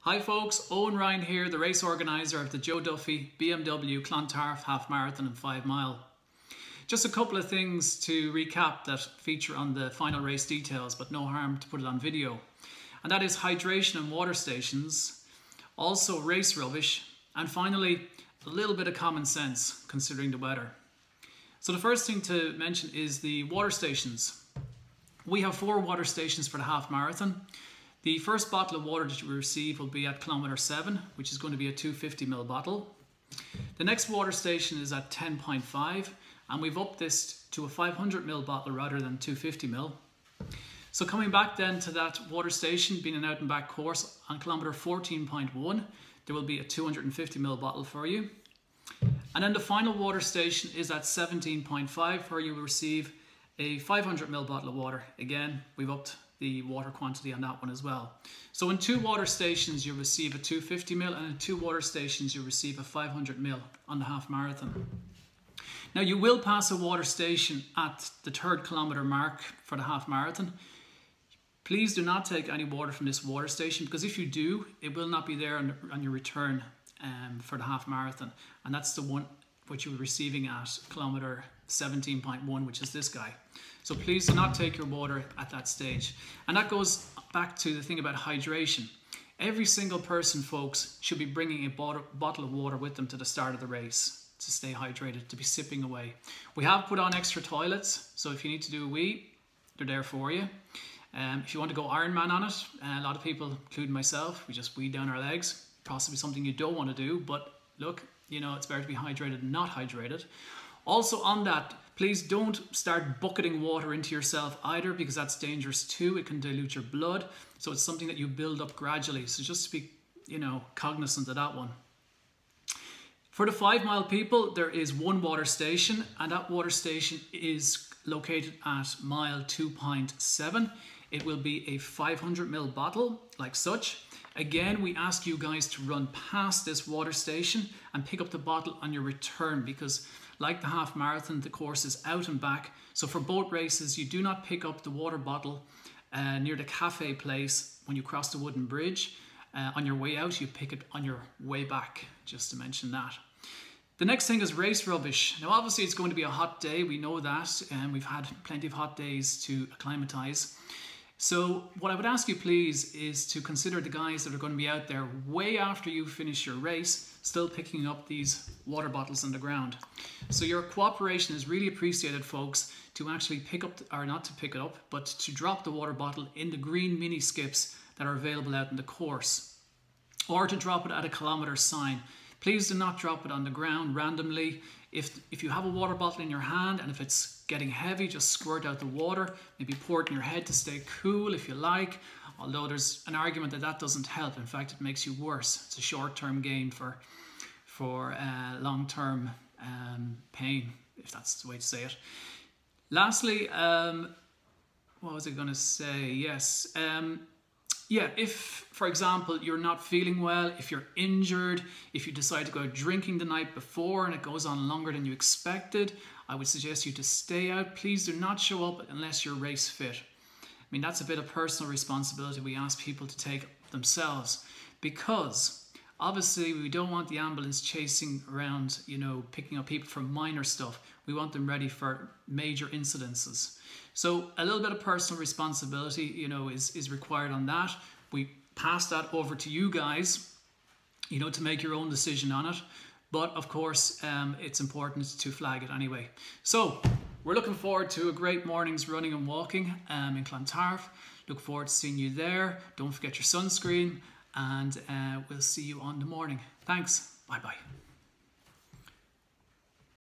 Hi folks, Owen Ryan here, the race organiser of the Joe Duffy BMW Clontarf Half Marathon and 5 Mile. Just a couple of things to recap that feature on the final race details, but no harm to put it on video. And that is hydration and water stations, also race rubbish, and finally a little bit of common sense considering the weather. So the first thing to mention is the water stations. We have 4 water stations for the half marathon. The first bottle of water that you will receive will be at kilometre 7, which is going to be a 250ml bottle. The next water station is at 10.5, and we've upped this to a 500ml bottle rather than 250ml. So coming back then to that water station, being an out and back course, on kilometre 14.1, there will be a 250ml bottle for you. And then the final water station is at 17.5, where you will receive a 500ml bottle of water. Again, we've upped the water quantity on that one as well. So in 2 water stations you'll receive a 250ml, and in 2 water stations you'll receive a 500ml on the half marathon. Now you will pass a water station at the 3rd kilometre mark for the half marathon. Please do not take any water from this water station, because if you do, it will not be there on your return for the half marathon, and that's the one which you'll be receiving at kilometre 17.1, which is this guy. So please do not take your water at that stage. And that goes back to the thing about hydration. Every single person, folks, should be bringing a bottle of water with them to the start of the race to stay hydrated, to be sipping away. We have put on extra toilets, so if you need to do a wee, they're there for you. If you want to go Ironman on it, a lot of people, including myself, we just wee down our legs. Possibly something you don't want to do, but look, you know, it's better to be hydrated than not hydrated. Also on that, please don't start bucketing water into yourself either, because that's dangerous too. It can dilute your blood. So it's something that you build up gradually. So just be, cognizant of that one. For the 5 mile people, there is 1 water station, and that water station is located at mile 2.7. It will be a 500ml bottle, like such. Again, we ask you guys to run past this water station and pick up the bottle on your return, because like the half marathon, the course is out and back. So for both races, you do not pick up the water bottle near the cafe place when you cross the wooden bridge. On your way out, you pick it on your way back, just to mention that. The next thing is race rubbish. Now obviously it's going to be a hot day, we know that, and we've had plenty of hot days to acclimatise. So what I would ask you please is to consider the guys that are going to be out there way after you finish your race, still picking up these water bottles on the ground. So your cooperation is really appreciated, folks, to actually pick up, or not to pick it up, but to drop the water bottle in the green mini skips that are available out in the course, or to drop it at a kilometre sign. Please do not drop it on the ground randomly. If you have a water bottle in your hand and if it's getting heavy, just squirt out the water. Maybe pour it in your head to stay cool if you like. Although there's an argument that that doesn't help. In fact, it makes you worse. It's a short-term gain for long-term pain, if that's the way to say it. Lastly, what was I going to say? Yes. Yeah, if, for example, you're not feeling well, if you're injured, if you decide to go out drinking the night before and it goes on longer than you expected, I would suggest you to stay out. Please do not show up unless you're race fit. I mean, that's a bit of personal responsibility we ask people to take themselves, because obviously we don't want the ambulance chasing around, picking up people for minor stuff. We want them ready for major incidences. So a little bit of personal responsibility, is required on that. We pass that over to you guys, to make your own decision on it. But of course, it's important to flag it anyway. So we're looking forward to a great morning's running and walking in Clontarf. Look forward to seeing you there. Don't forget your sunscreen, and we'll see you on the morning. Thanks. Bye-bye.